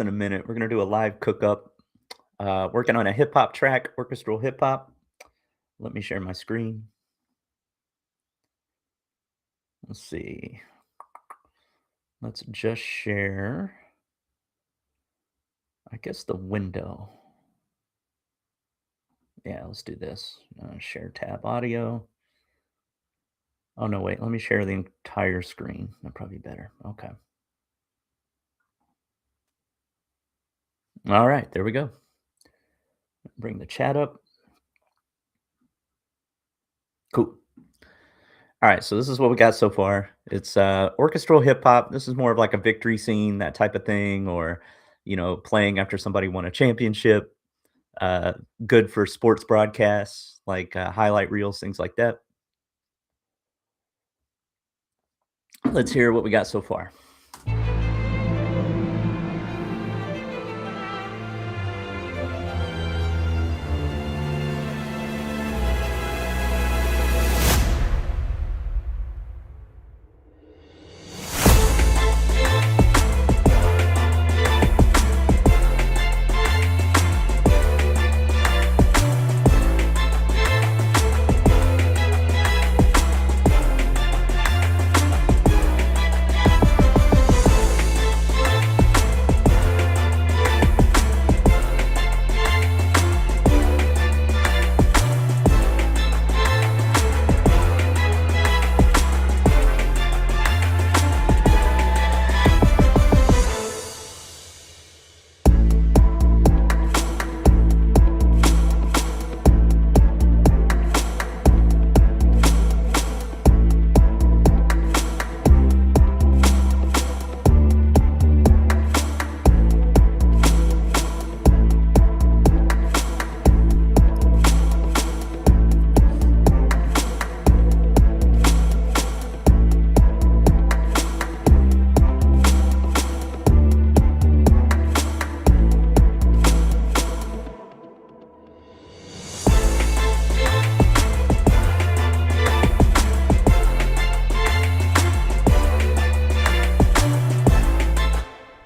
in a minute. We're gonna do a live cook-up, working on a hip hop track, orchestral hip hop. Let me share my screen. Let's see. Let's just share, I guess, the window. Yeah, let's do this. Share tab audio. Oh, no, wait. Let me share the entire screen. That'd probably be better. Okay. All right, there we go. Bring the chat up. Cool. All right, so this is what we got so far. It's orchestral hip hop. This is more of like a victory scene, that type of thing, or playing after somebody won a championship. Uh, Good for sports broadcasts, like highlight reels, things like that. Let's hear what we got so far.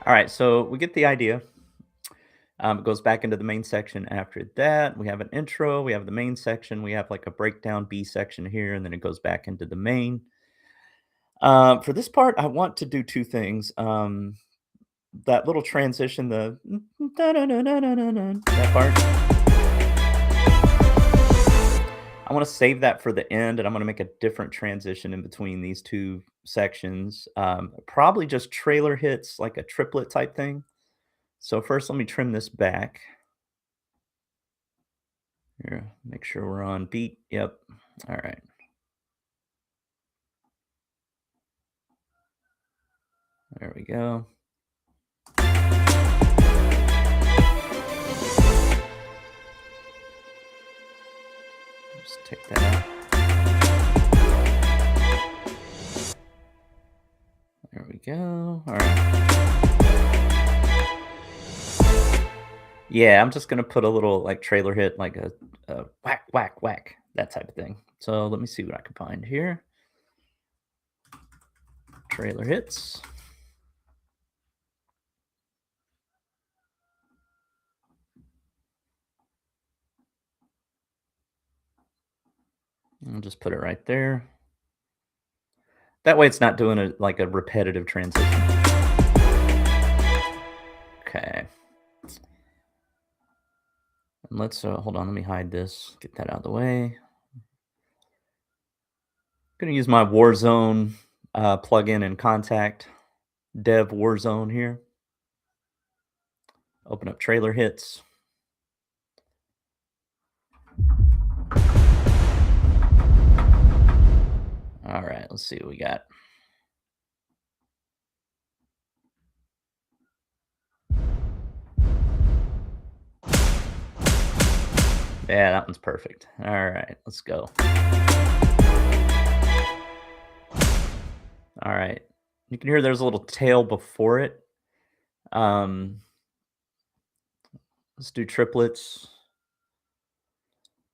All right, so we get the idea. It goes back into the main section after that. We have an intro, we have the main section, we have like a breakdown B section here, and then it goes back into the main. For this part, I want to do two things. That little transition, the that part, I want to save that for the end, and I'm going to make a different transition in between these two sections. Probably just trailer hits, like a triplet type thing. So first, let me trim this back. Here, make sure we're on beat. Yep. All right. There we go. Just take that out. There we go. All right. Yeah, I'm just gonna put a little like trailer hit, like a whack, whack, whack, that type of thing. So let me see what I can find here. Trailer hits. I'll just put it right there. That way it's not doing like a repetitive transition. Okay. And let's hold on, let me hide this, get that out of the way. Gonna use my Warzone plugin and contact dev Warzone here. Open up trailer hits. All right, let's see what we got. Yeah, that one's perfect. All right, let's go. All right. You can hear there's a little tail before it. Let's do triplets,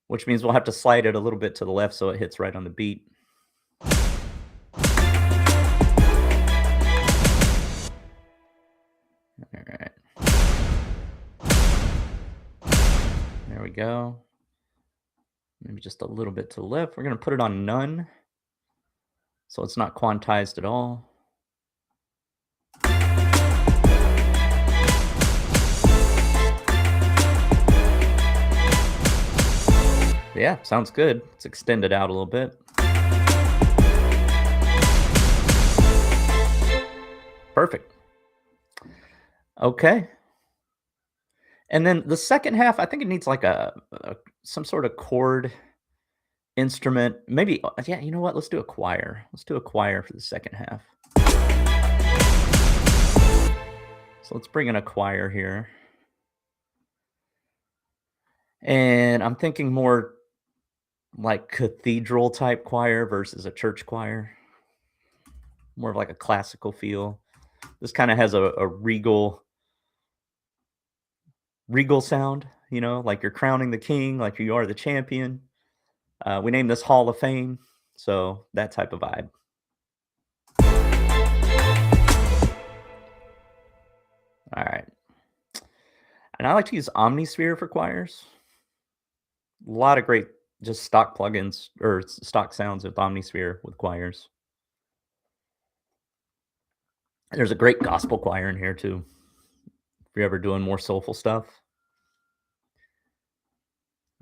which means we'll have to slide it a little bit to the left so it hits right on the beat. All right. we go. Maybe just a little bit to the left. We're going to put it on none, so it's not quantized at all. Yeah, sounds good. Let's extend it out a little bit. Perfect. Okay. And then the second half, I think it needs like a some sort of chord instrument. Maybe, yeah, you know what? Let's do a choir. Let's do a choir for the second half. So let's bring in a choir here. And I'm thinking more like cathedral type choir versus a church choir. More of like a classical feel. This kind of has a regal sound, you know, like you're crowning the king, like you are the champion. We named this Hall of Fame, so that type of vibe. All right. And I like to use Omnisphere for choirs. A lot of great just stock plugins or stock sounds with Omnisphere with choirs. There's a great gospel choir in here too. If you're ever doing more soulful stuff.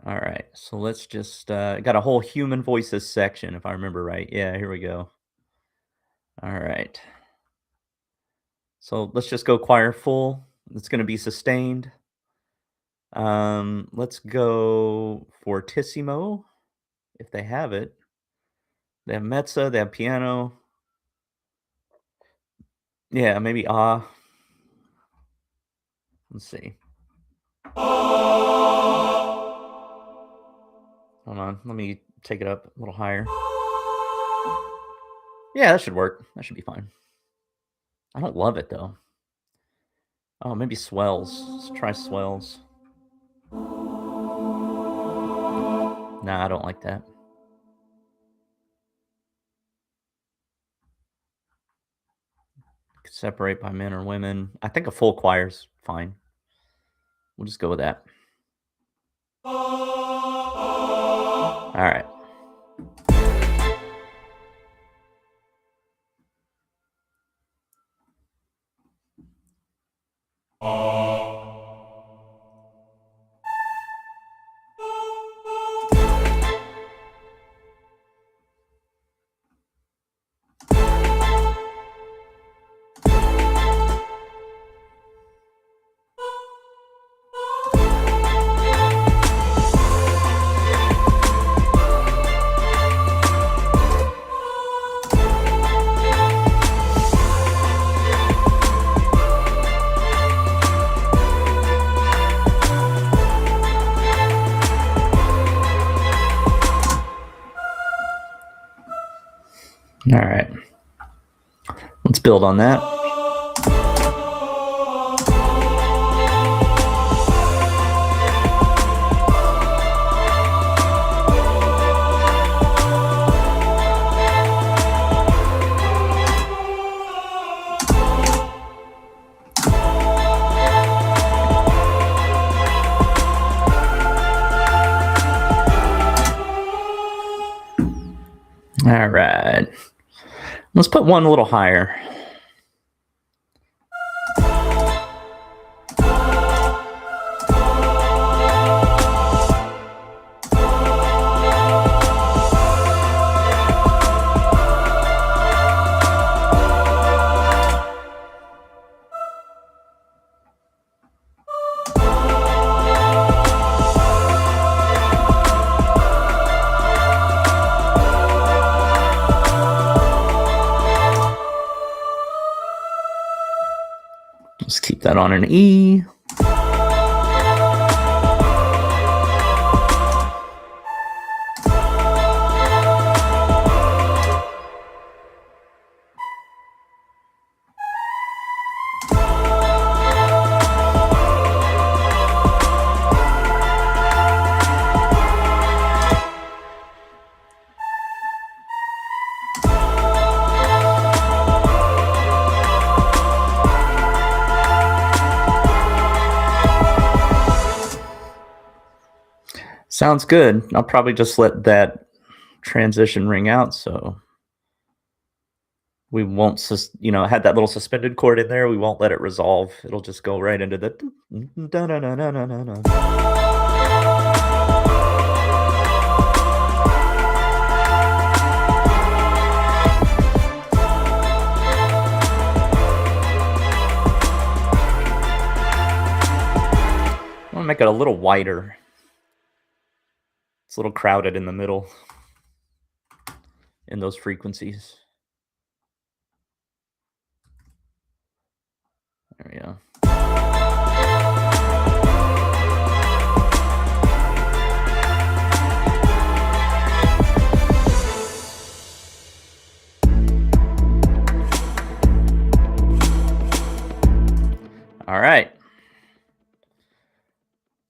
All right, so let's just got a whole human voices section if I remember right. Yeah, here we go. All right. So let's just go choir full. It's going to be sustained. Let's go fortissimo if they have it. They have mezza, they have piano. Yeah, maybe ah. Let's see. Hold on, let me take it up a little higher. Yeah, that should work. That should be fine. I don't love it though. Oh, maybe swells. Let's try swells. Nah, I don't like that. Separate by men or women. I think a full choir's fine. We'll just go with that. All right. All right. Let's build on that. All right. Let's put one a little higher. Let's keep that on an E. Sounds good. I'll probably just let that transition ring out so we won't had that little suspended chord in there, we won't let it resolve. It'll just go right into the I wanna make it a little wider. It's a little crowded in the middle in those frequencies. There we go. All right.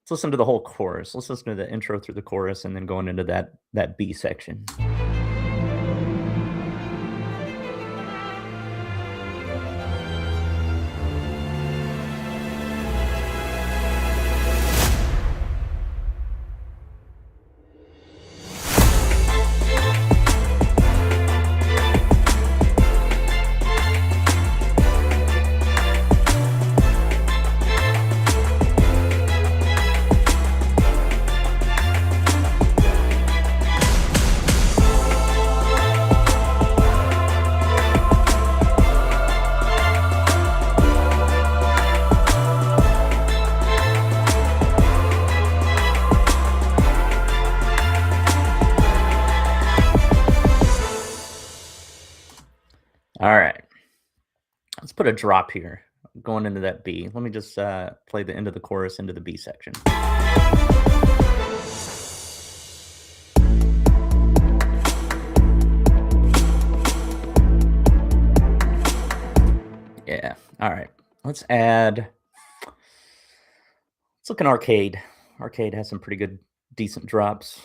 Let's listen to the whole chorus. Let's listen to the intro through the chorus and then going into that B section. All right. Let's put a drop here going into that B. Let me just play the end of the chorus into the B section. Yeah. All right. Let's look in Arcade. Arcade has some pretty good, decent drops.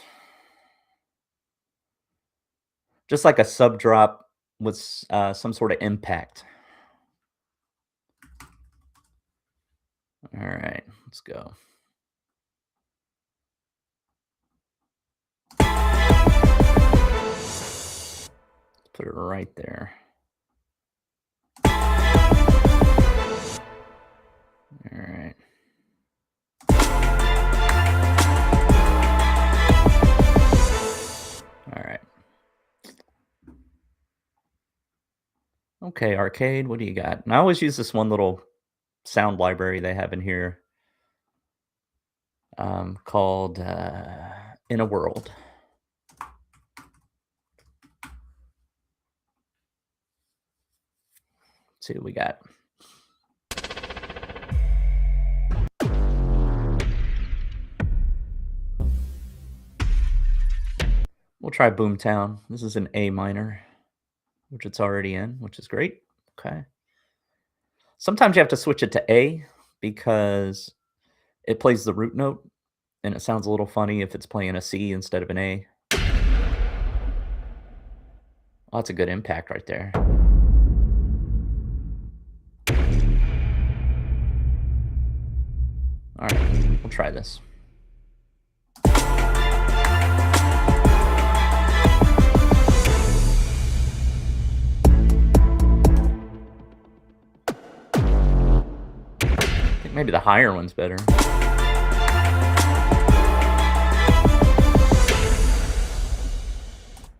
Just like a sub drop with some sort of impact. All right, let's go. Let's put it right there. All right. All right. Okay, Arcade, what do you got? And I always use this one little sound library they have in here called In a World. Let's see what we got. We'll try Boomtown. This is an A minor, which it's already in, which is great. Okay. Sometimes you have to switch it to A because it plays the root note, and it sounds a little funny if it's playing a C instead of an A. Oh, that's a good impact right there. All right, we'll try this. I think maybe the higher one's better.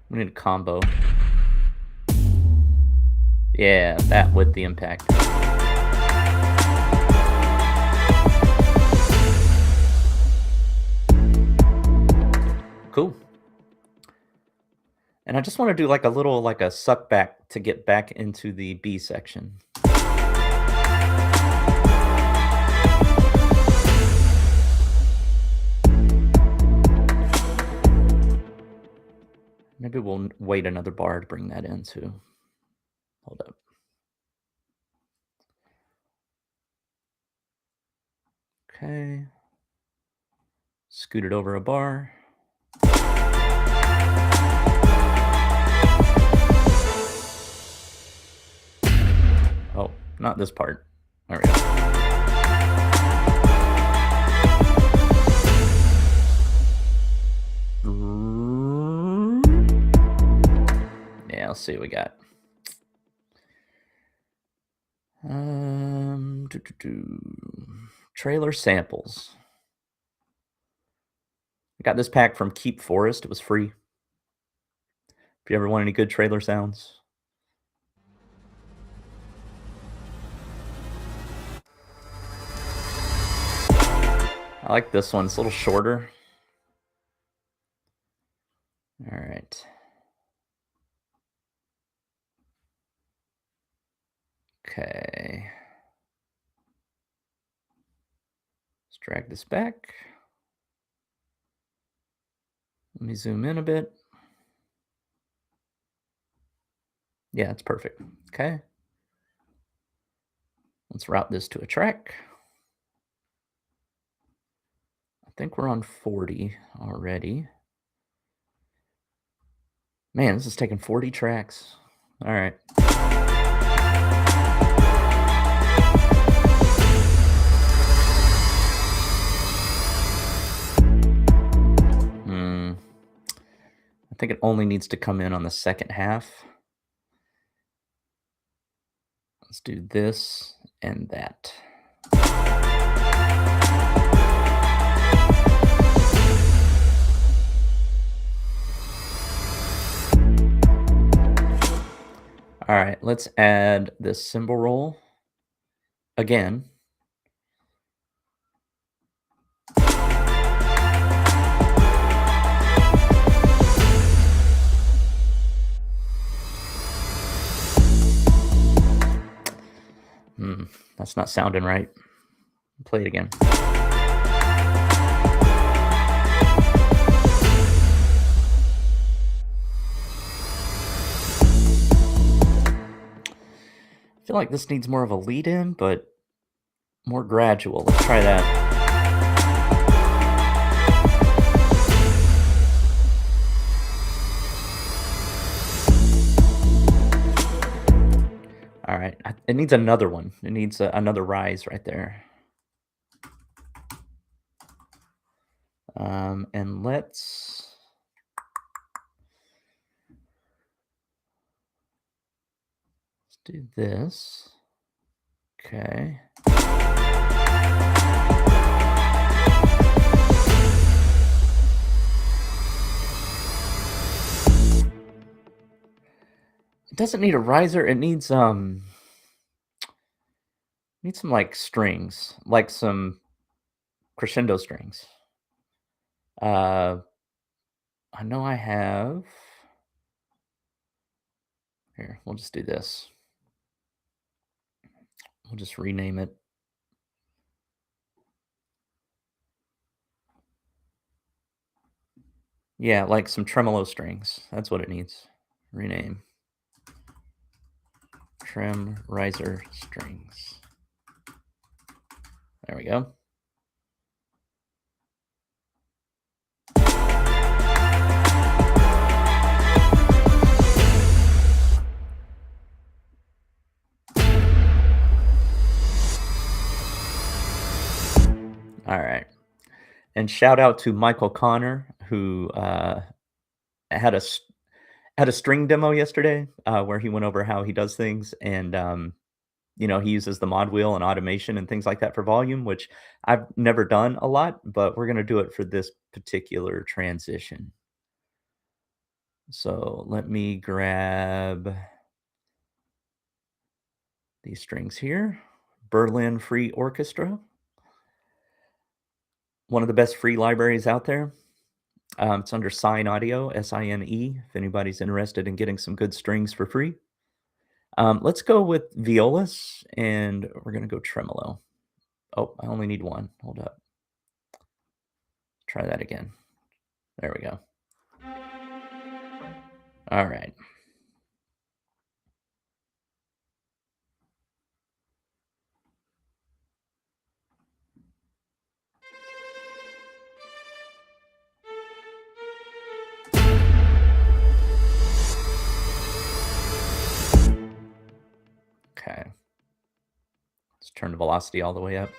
We need a combo. Yeah, that with the impact. Cool. And I just want to do like a little, like a suck back to get back into the B section. Maybe we'll wait another bar to bring that in too. Hold up. Okay. Scoot it over a bar. Oh, not this part. There we go. see what we got. Trailer samples. I got this pack from Keep Forest. It was free. If you ever want any good trailer sounds. I like this one. It's a little shorter. All right. Okay. Let's drag this back. Let me zoom in a bit. Yeah, it's perfect. Okay. Let's route this to a track. I think we're on 40 already. Man, this is taking 40 tracks. All right. I think it only needs to come in on the second half. Let's do this and that. All right, let's add this cymbal roll again. That's not sounding right. Play it again. I feel like this needs more of a lead in, but more gradual. Let's try that. All right, it needs another one. It needs another rise right there. And let's do this. Okay. It doesn't need a riser. It needs some like strings, like some crescendo strings. I know I have. Here, we'll just do this. We'll just rename it. Yeah, like some tremolo strings. That's what it needs. Rename. Trem riser strings. There we go. All right. And shout out to Michael Connor, who had a string demo yesterday where he went over how he does things. And, he uses the mod wheel and automation and things like that for volume, which I've never done a lot, but we're going to do it for this particular transition. So let me grab these strings here. Berlin Free Orchestra. One of the best free libraries out there. It's under Sine Audio, SINE, if anybody's interested in getting some good strings for free. Let's go with violas, and we're going to go tremolo. Oh, I only need one. Hold up. Try that again. There we go. All right. Okay. Let's turn the velocity all the way up.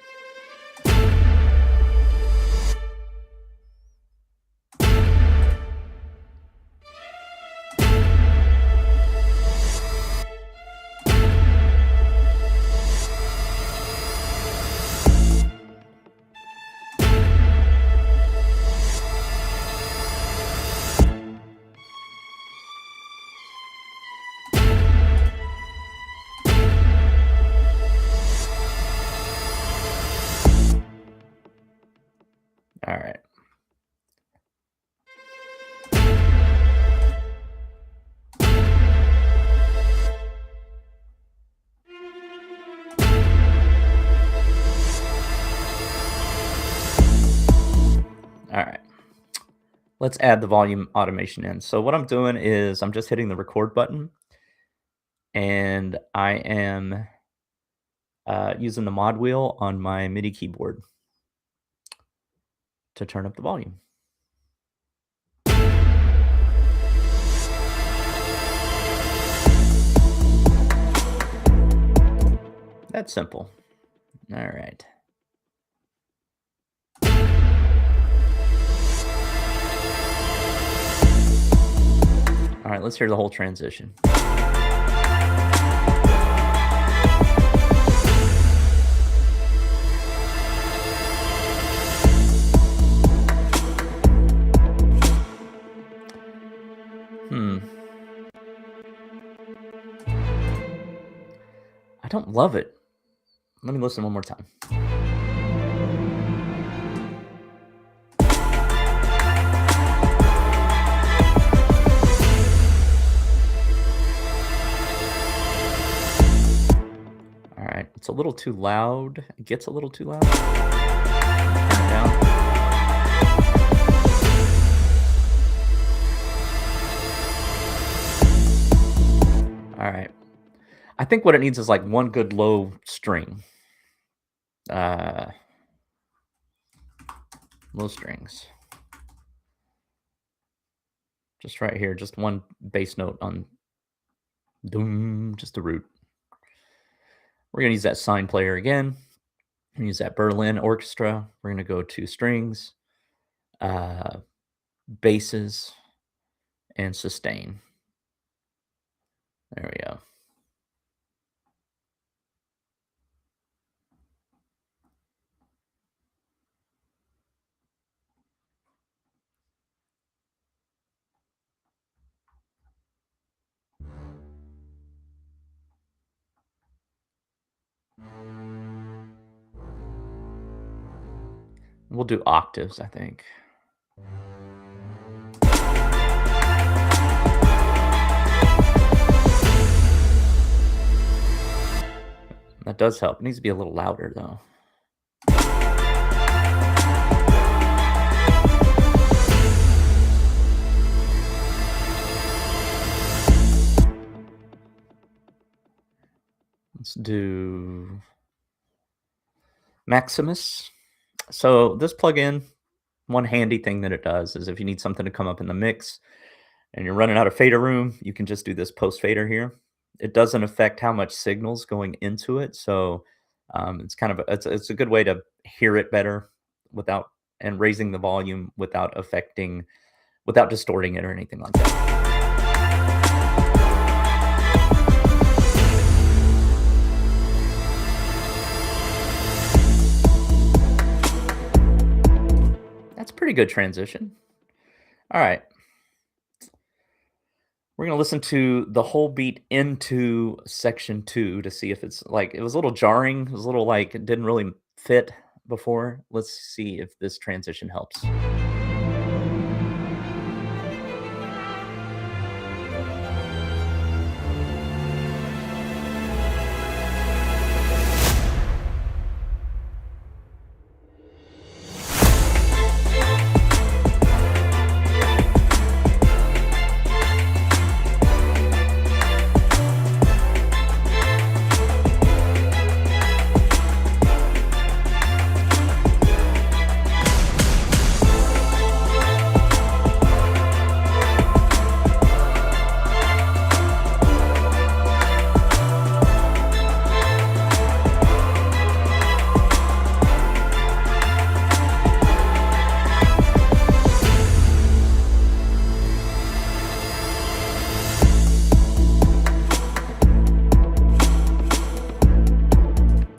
All right. All right. Let's add the volume automation in. So what I'm doing is I'm just hitting the record button and I am using the mod wheel on my MIDI keyboard to turn up the volume. That's simple. All right. All right, let's hear the whole transition. I don't love it. Let me listen one more time. All right, it's a little too loud. It gets a little too loud. Turn it down. All right. I think what it needs is like one good low string. Low strings. Just right here, just one bass note on doom, just the root. We're gonna use that sine player again. We're gonna use that Berlin orchestra. We're gonna go to strings, basses, and sustain. There we go. We'll do octaves, I think. That does help. It needs to be a little louder, though. Let's do Maximus. So this plugin, one handy thing that it does is if you need something to come up in the mix and you're running out of fader room, you can just do this post fader here. It doesn't affect how much signal's going into it, so it's kind of it's a good way to hear it better without and raising the volume without distorting it or anything like that. That's a pretty good transition. All right. We're going to listen to the whole beat into section 2 to see if it's like it was a little jarring. It was a little like it didn't really fit before. Let's see if this transition helps.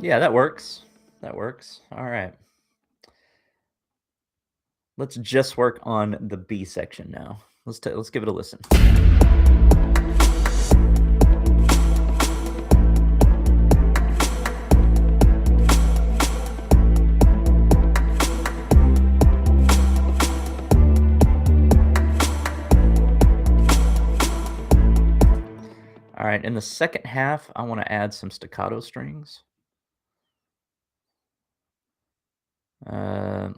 Yeah, that works. That works. All right. Let's just work on the B section now. Let's give it a listen. Alright, in the second half, I wanna add some staccato strings.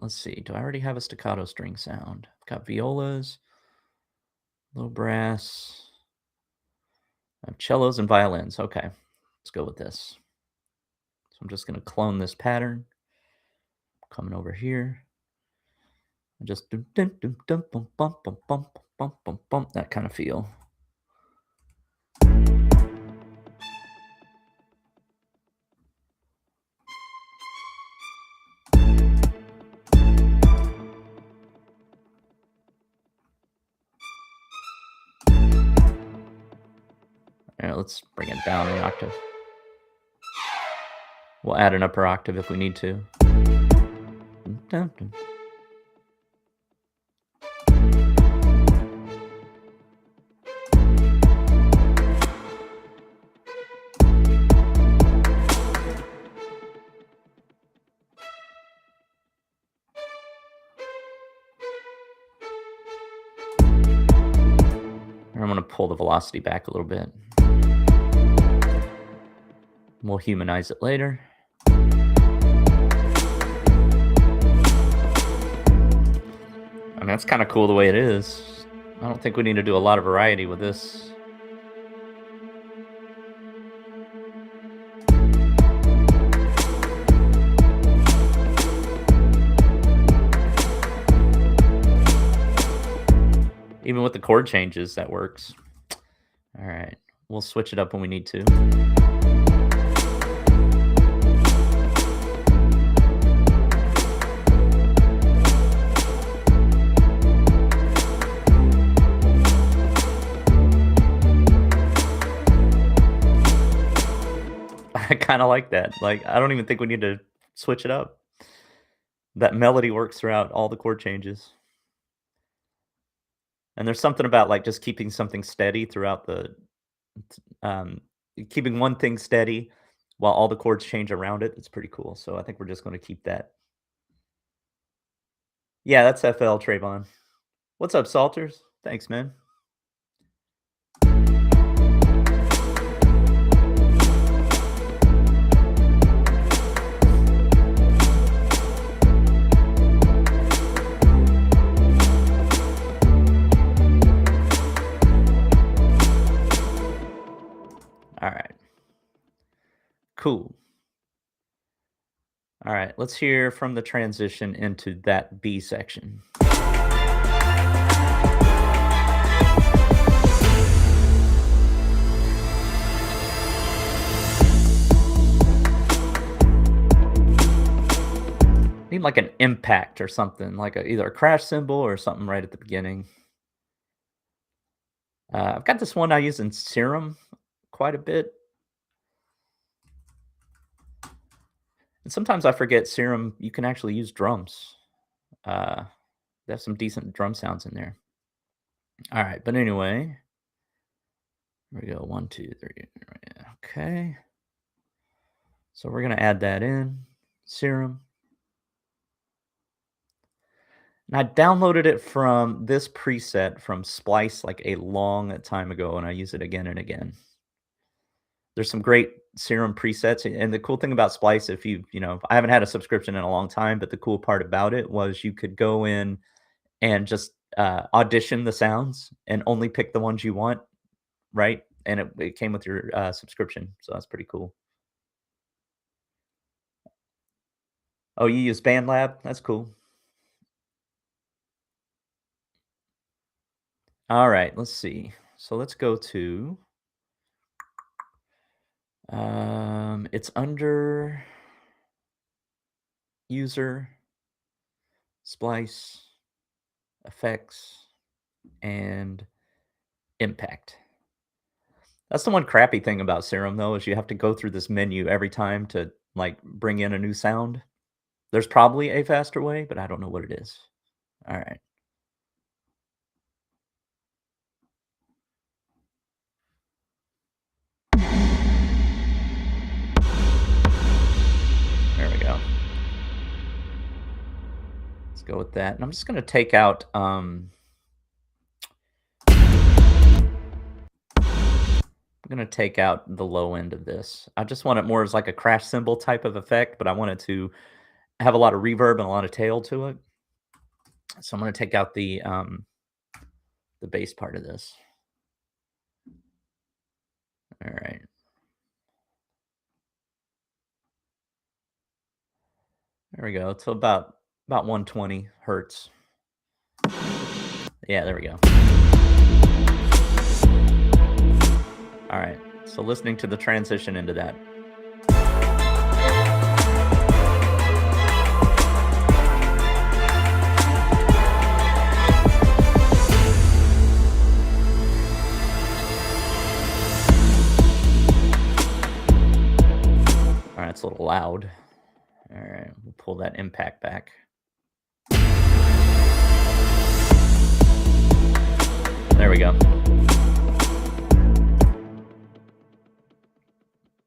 Let's see, do I already have a staccato string sound? I've got violas, low brass, I have cellos and violins. Okay, let's go with this. So I'm just gonna clone this pattern, coming over here, and just dum dum dum dum bum bum bum bum bum bum bum, that kind of feel. Alright, let's bring it down an octave. We'll add an upper octave if we need to. Dum, dum, dum. I'm gonna pull the velocity back a little bit. We'll humanize it later. I mean, that's kind of cool the way it is. I don't think we need to do a lot of variety with this. Even with the chord changes, that works. All right, we'll switch it up when we need to. I kind of like that. Like, I don't even think we need to switch it up. That melody works throughout all the chord changes. And there's something about like just keeping something steady throughout um, keeping one thing steady while all the chords change around it. It's pretty cool. So I think we're just going to keep that. Yeah, that's FL Trayvon. What's up, Salters? Thanks, man. All right. Cool. All right, let's hear from the transition into that B section. Need like an impact or something, like either a crash cymbal or something right at the beginning. I've got this one I use in Serum quite a bit. And sometimes I forget Serum, you can actually use drums. There's some decent drum sounds in there. All right, but anyway, here we go. 1, 2, 3. Okay. So we're gonna add that in. Serum. And I downloaded it from this preset from Splice like a long time ago, and I use it again and again. There's some great Serum presets, and the cool thing about Splice, if I haven't had a subscription in a long time, but the cool part about it was you could go in and just audition the sounds and only pick the ones you want, right? And it came with your subscription, so that's pretty cool. Oh, you use BandLab? That's cool. All right, let's see. So let's go to it's under user, splice, effects, and impact. That's the one crappy thing about Serum though, is you have to go through this menu every time to like bring in a new sound. There's probably a faster way, but I don't know what it is. All right. There we go. Let's go with that. And I'm just going to take out I'm gonna take out the low end of this. I just want it more as like a crash cymbal type of effect, but I want it to have a lot of reverb and a lot of tail to it. So I'm gonna take out the bass part of this. All right. There we go. So about 120 hertz. Yeah, there we go. All right. So listening to the transition into that. All right, it's a little loud. All right, we'll pull that impact back. There we go.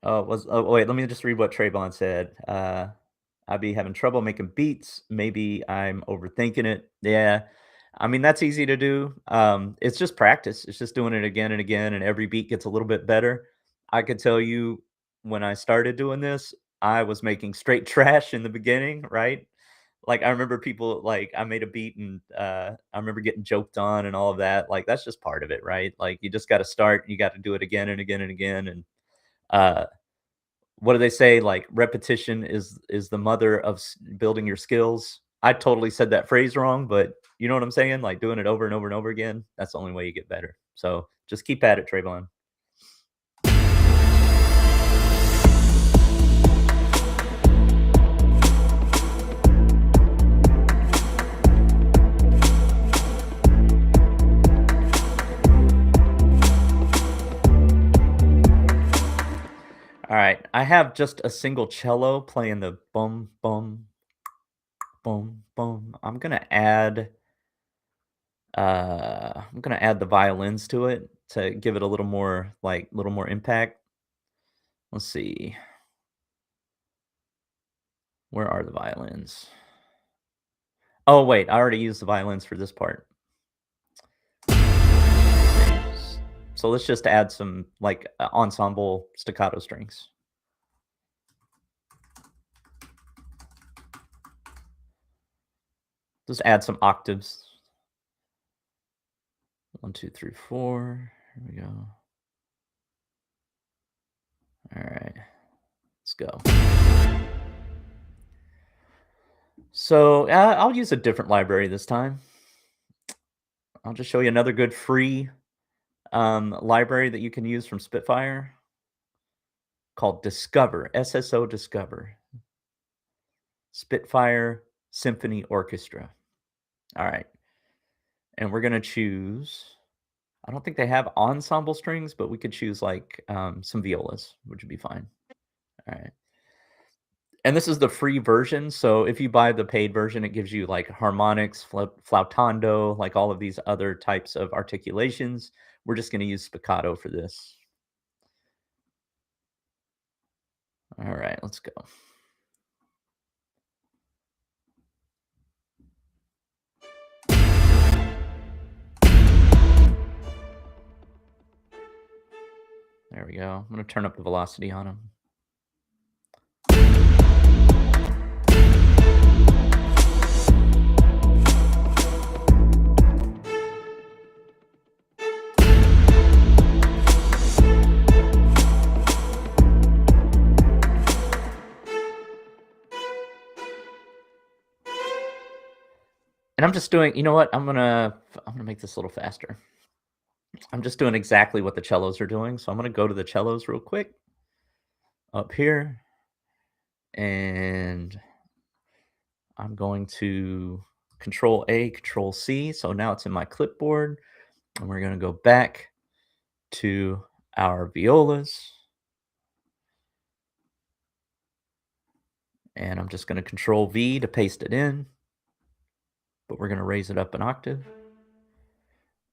Wait, let me just read what Trayvon said. I be having trouble making beats. Maybe I'm overthinking it. Yeah. I mean, that's easy to do. It's just practice. It's just doing it again and again, and every beat gets a little bit better. I could tell you when I started doing this, I was making straight trash in the beginning, right? Like I remember people like I made a beat and I remember getting joked on and all of that. Like that's just part of it, right? Like you just got to start, you got to do it again and again and again. And uh what do they say? Like repetition is the mother of building your skills. I totally said that phrase wrong, but you know what I'm saying? Like doing it over and over and over again. That's the only way you get better. So just keep at it, Trayvon. All right, I have just a single cello playing the boom, boom, boom, boom. I'm gonna add the violins to it to give it a little more like little more impact. Let's see. Where are the violins? Oh wait, I already used the violins for this part. So let's just add some like ensemble staccato strings. Just add some octaves. 1, 2, 3, 4. Here we go. All right, let's go. So I'll use a different library this time. I'll just show you another good free library that you can use from Spitfire called Discover, SSO Discover, Spitfire Symphony Orchestra. All right. And we're going to choose, I don't think they have ensemble strings, but we could choose like some violas, which would be fine. All right. And this is the free version. So if you buy the paid version, it gives you like harmonics, flautando, like all of these other types of articulations. We're just going to use spiccato for this. All right, let's go. There we go. I'm going to turn up the velocity on them. And I'm just doing, you know what? I'm gonna make this a little faster. I'm just doing exactly what the cellos are doing. So I'm gonna go to the cellos real quick up here, and I'm going to Control A, Control C. So now it's in my clipboard, and we're gonna go back to our violas, and I'm just gonna Control V to paste it in, but we're gonna raise it up an octave.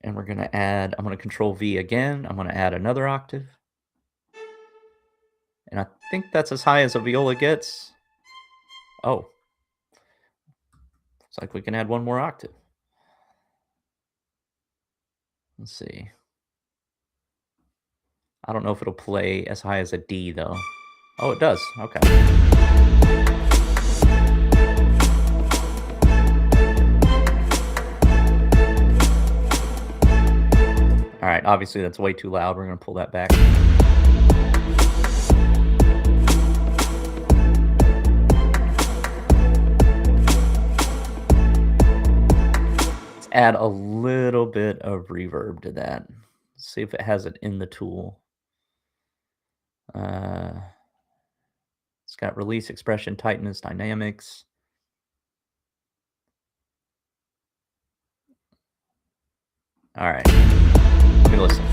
And we're gonna add, I'm gonna Control V again. I'm gonna add another octave. And I think that's as high as a viola gets. Oh, looks like we can add one more octave. Let's see. I don't know if it'll play as high as a D though. Oh, it does. Okay. All right. Obviously, that's way too loud. We're gonna pull that back. Let's add a little bit of reverb to that. See if it has it in the tool. Uh, it's got release, expression, tightness, dynamics. All right. Let me listen.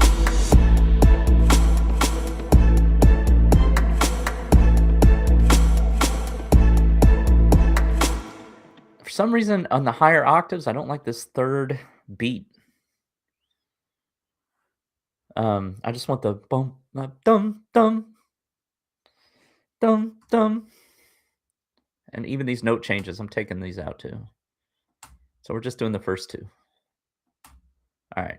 For some reason, on the higher octaves, I don't like this third beat. I just want the boom, dum, dum, dum, dum. And even these note changes, I'm taking these out too. So we're just doing the first two. All right.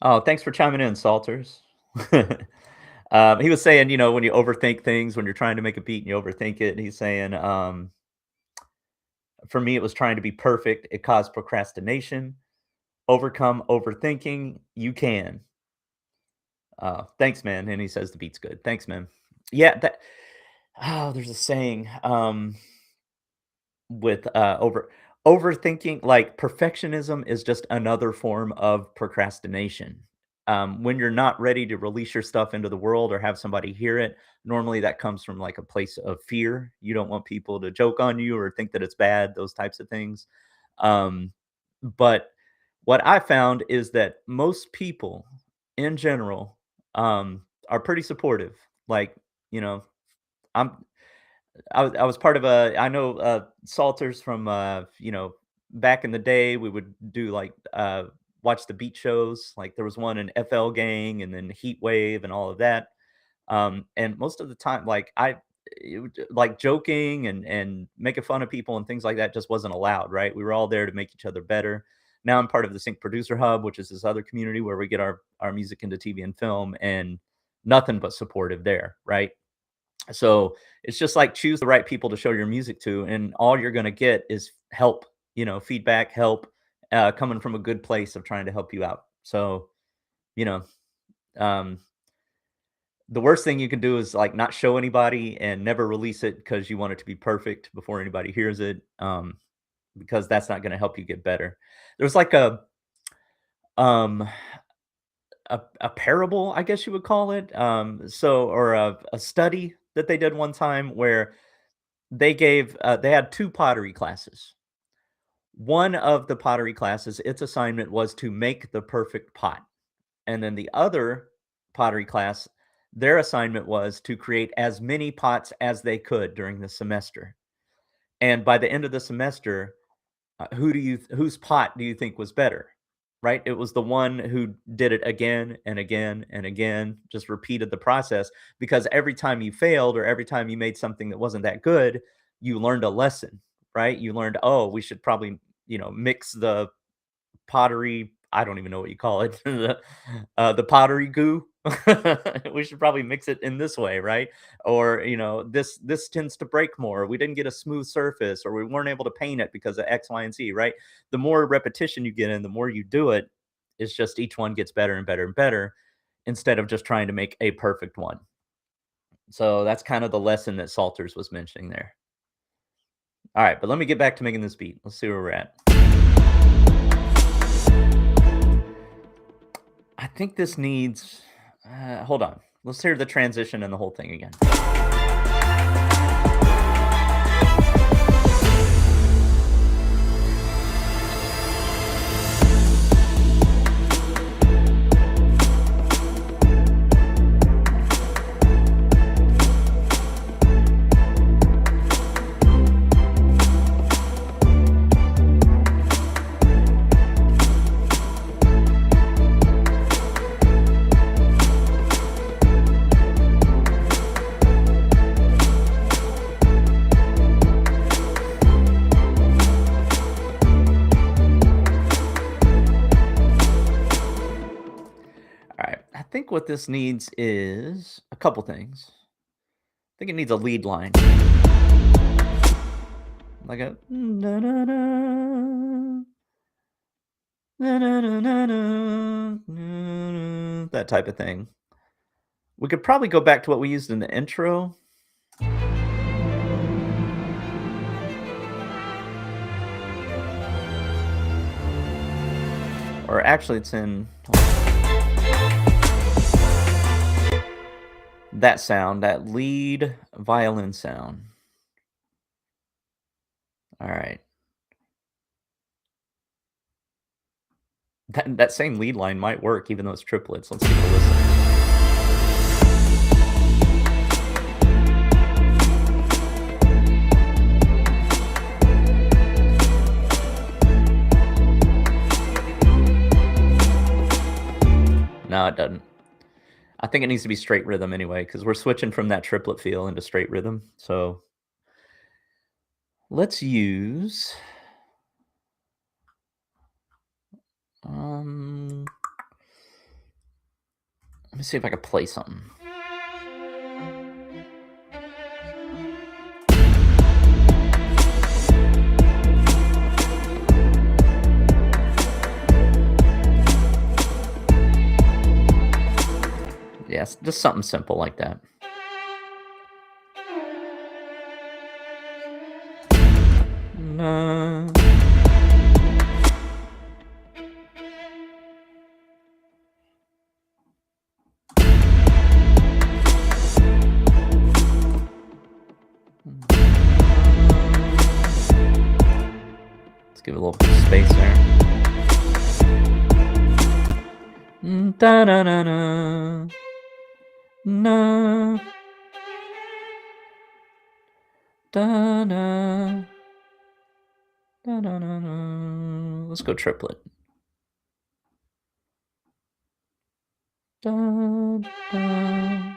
Oh, thanks for chiming in, Salters. He was saying, when you overthink things, when you're trying to make a beat and you overthink it, he's saying, for me, it was trying to be perfect. It caused procrastination. Overcome overthinking. You can. Thanks, man. And he says the beat's good. Thanks, man. Yeah, there's a saying. With, overthinking, like, perfectionism is just another form of procrastination. When you're not ready to release your stuff into the world or have somebody hear it, normally that comes from, like, a place of fear. You don't want people to joke on you or think that it's bad, those types of things. Um, but what I found is that most people in general, are pretty supportive. Like, you know, I'm I was part of I know, Salters from, back in the day, we would do, like, watch the beat shows, like, there was one in FL Gang and then Heat Wave and all of that, and most of the time, like, like, joking and making fun of people and things like that just wasn't allowed, right? We were all there to make each other better. Now I'm part of the Sync Producer Hub, which is this other community where we get our music into TV and film, and nothing but supportive there, right? So it's just like choose the right people to show your music to, and all you're going to get is help, feedback, help, coming from a good place of trying to help you out. So, you know, um, the worst thing you can do is like not show anybody and never release it because you want it to be perfect before anybody hears it. Because that's not going to help you get better. There's like um, a parable, I guess you would call it. Or a study that they did one time where they had 2 pottery classes. One of the pottery classes, its assignment was to make the perfect pot, and then the other pottery class, their assignment was to create as many pots as they could during the semester, and by the end of the semester, whose pot do you think was better? Right? It was the one who did it again and again and again, just repeated the process because every time you failed or every time you made something that wasn't that good, you learned a lesson, right? You learned, oh, we should probably, mix the pottery, I don't even know what you call it, the pottery goo. We should probably mix it in this way, right? Or, this tends to break more. We didn't get a smooth surface, or we weren't able to paint it because of X, Y, and Z, right? The more repetition you get in, the more you do it, it's just each one gets better and better and better instead of just trying to make a perfect one. So that's kind of the lesson that Salters was mentioning there. All right, but let me get back to making this beat. Let's see where we're at. I think this needs. Hold on. Let's hear the transition and the whole thing again. think what this needs is a couple things. I think it needs a lead line. Like a na na na, na na na na na, na, that type of thing. We could probably go back to what we used in the intro. Or actually it's in that sound, that lead violin sound. All right. That same lead line might work even though it's triplets. Let's give it a listen. No, it doesn't. I think it needs to be straight rhythm anyway, because we're switching from that triplet feel into straight rhythm. So let's use let me see if I can play something. Yes, just something simple like that. Na. Let's give it a little space there. Da na na na. Na. Da na. Da na na na. Let's go triplet. Da da.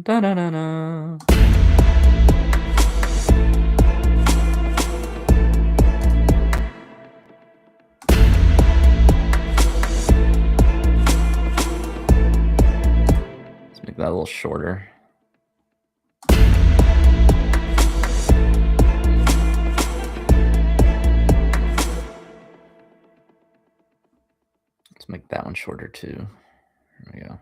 Da na na na. Let's make that a little shorter. Let's make that one shorter too. There we go.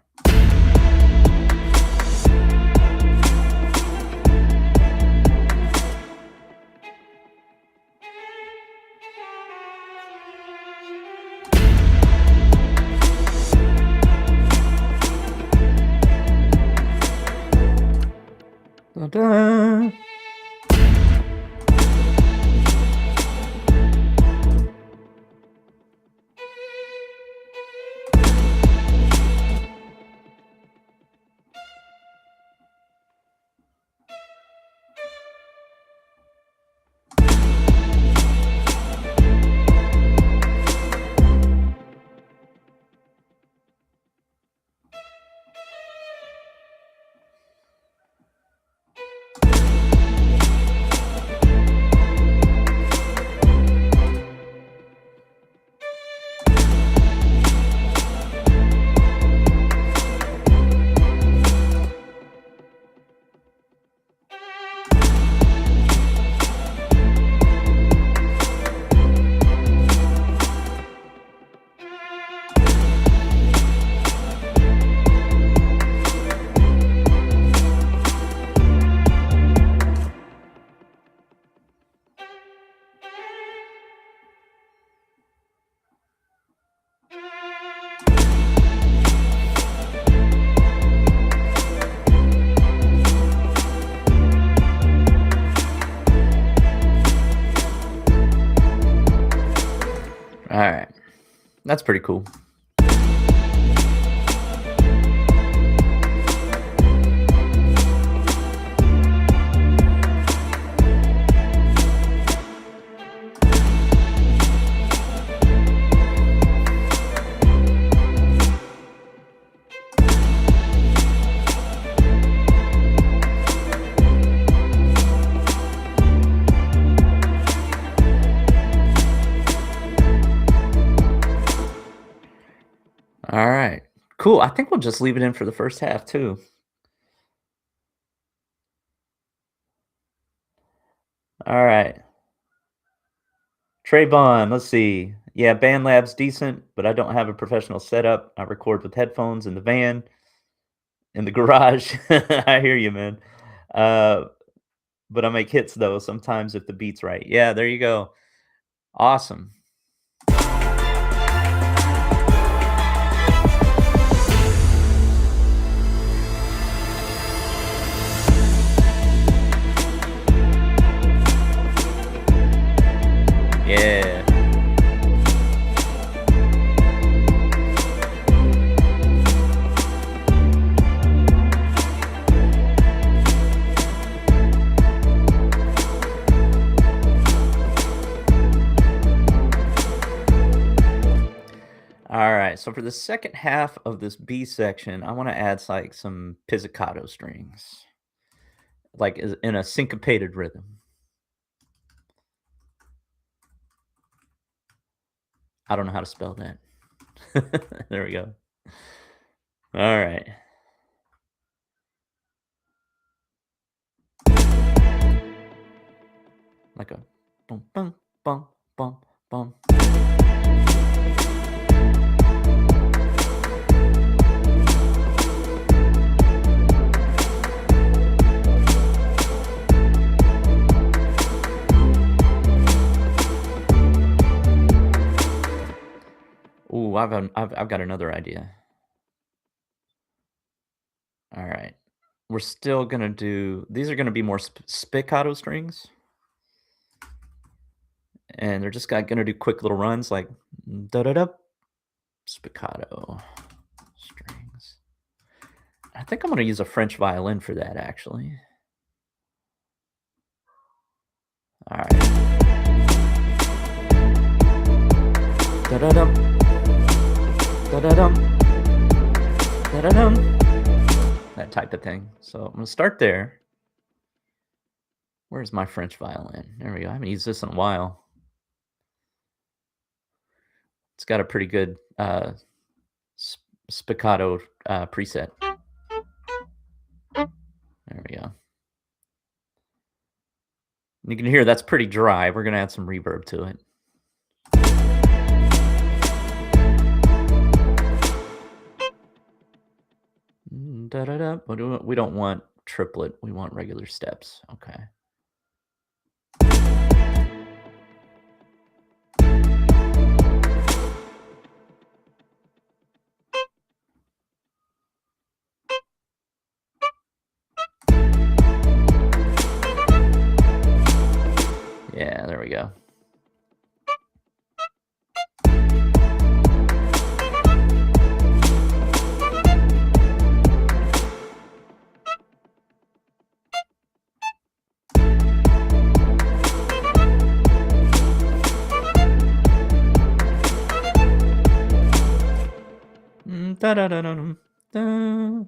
Da-da. All right. That's pretty cool. Cool. I think we'll just leave it in for the first half too. All right. Trayvon, let's see. Yeah, BandLab's decent, but I don't have a professional setup. I record with headphones in the van, in the garage. I hear you, man. Uh, but I make hits though sometimes if the beat's right. Yeah, there you go. Awesome. Yeah. All right. So for the second half of this B section, I want to add like some pizzicato strings, like in a syncopated rhythm. I don't know how to spell that. There we go. All right. Like a bum bum bum bum bum. Ooh, I've got another idea. All right. We're still gonna do these are gonna be more spiccato strings, and they're just gonna do quick little runs like da da da spiccato strings. I think I'm gonna use a French violin for that actually. All right. Da da dum da da dum da da dum. That type of thing. So I'm gonna start there. Where's my French violin? There we go. I haven't used this in a while. It's got a pretty good spiccato preset. There we go. You can hear that's pretty dry. We're gonna add some reverb to it. Da da da. We don't want triplet. We want regular steps. Okay. Yeah, there we go. Da da da da da.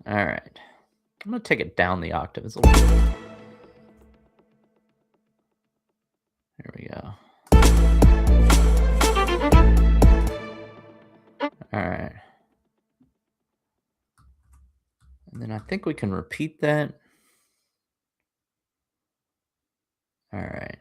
All right. I'm gonna take it down the octave. It's a little bit. There we go. All right. And then I think we can repeat that. All right.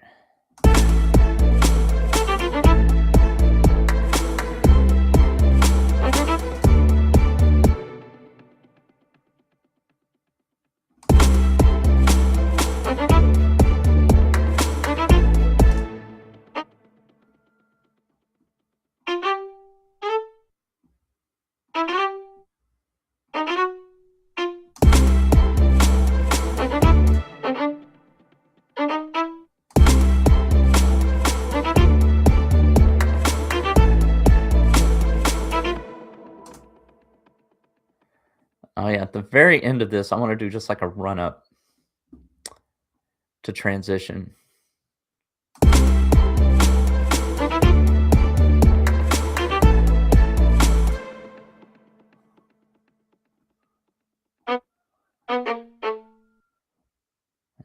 Oh, yeah, at the very end of this, I wanna do just like a run up to transition.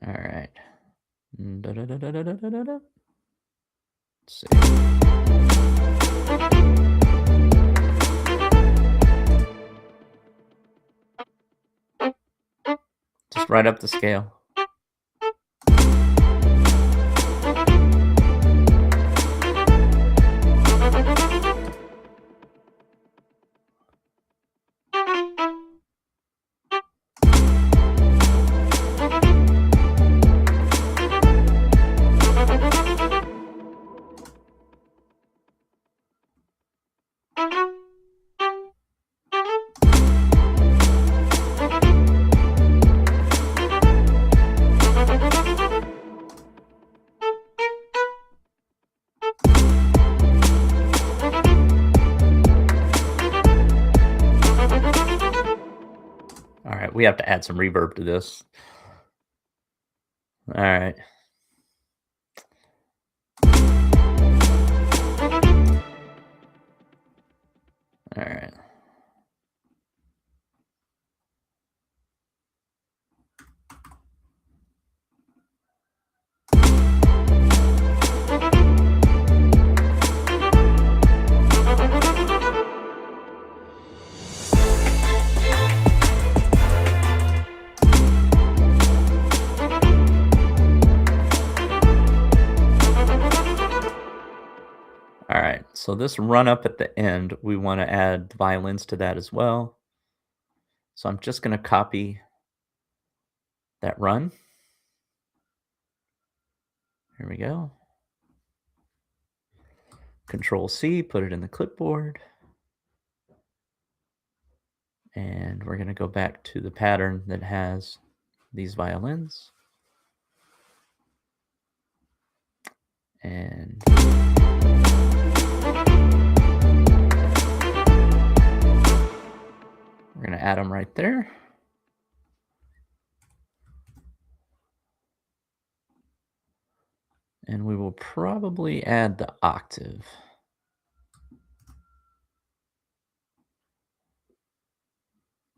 Alright. Da da da da da da da da. Let's see. Just right up the scale. Alright, we have to add some reverb to this. Alright. Alright. Alright, so this run up at the end, we wanna add the violins to that as well. So I'm just gonna copy that run. Here we go. Control C, put it in the clipboard. And we're gonna go back to the pattern that has these violins. And we're gonna add them right there. And we will probably add the octave.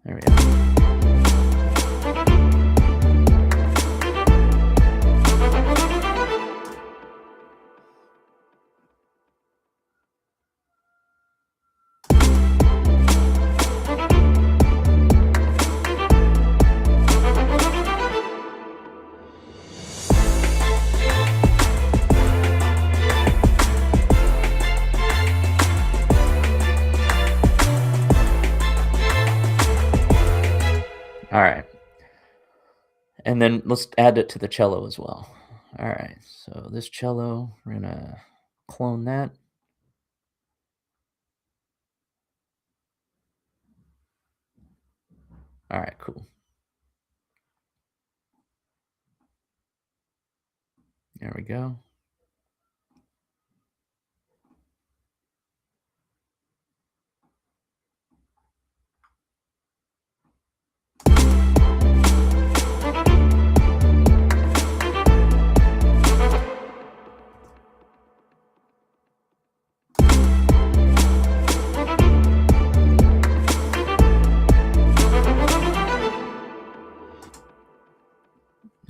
There we go. All right. And then let's add it to the cello as well. All right. So this cello, we're gonna clone that. All right, cool. There we go.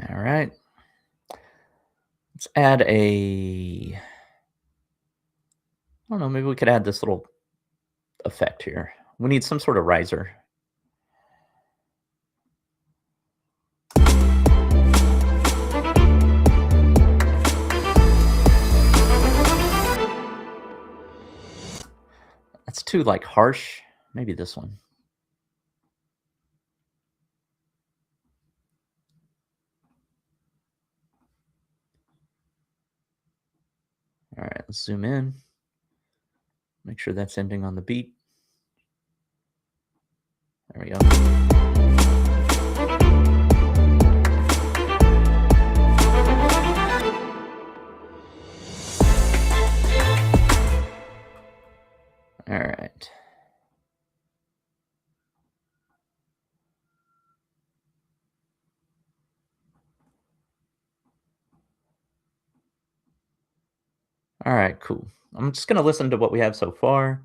All right. Let's add I don't know, maybe we could add this little effect here. We need some sort of riser. That's too like harsh. Maybe this one. All right, let's zoom in. Make sure that's ending on the beat. There we go. All right. All right, cool. I'm just gonna listen to what we have so far.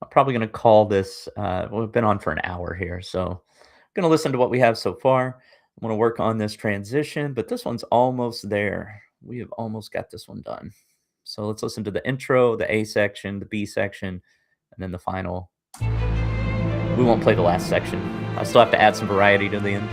I'm probably gonna call this. Well, we've been on for an hour here, so I'm gonna listen to what we have so far. I'm gonna work on this transition, but this one's almost there. We have almost got this one done. So let's listen to the intro, the A section, the B section, and then the final. We won't play the last section. I still have to add some variety to the end.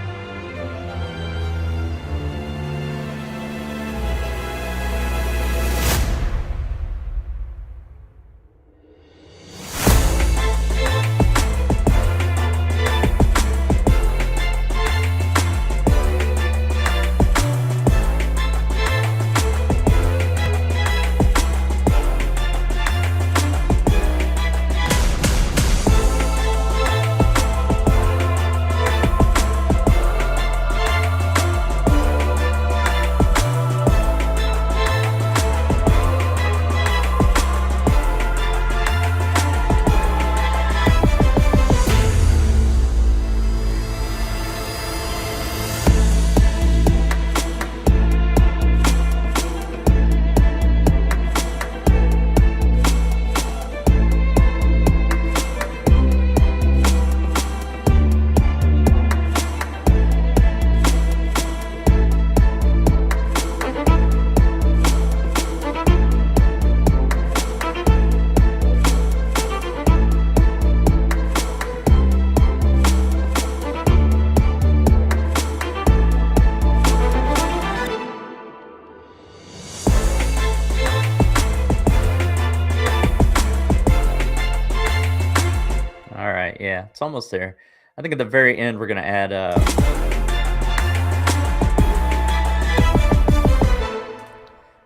All right, yeah, it's almost there. I think at the very end we're gonna add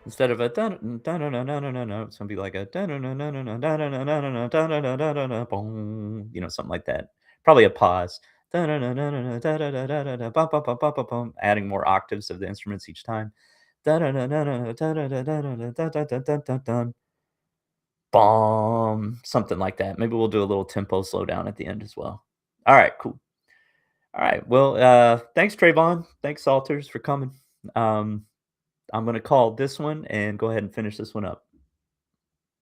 instead of a dun dun dun dun dun dun dun dun, it's gonna be like a dun dun dun dun dun dun dun dun dun dun dun dun dun dun dun dun dun, boom, something like that. Probably a pause. Dun dun dun dun dun dun dun dun dun dun dun, bum bum bum bum bum bum, adding more octaves of the instruments each time. Dun dun dun dun dun dun dun dun dun dun dun dun dun dun dun dun, bum, something like that. Maybe we'll do a little tempo slowdown at the end as well. All right, cool. All right. Well, thanks, Trayvon. Thanks, Salters, for coming. I'm going to call this one and go ahead and finish this one up.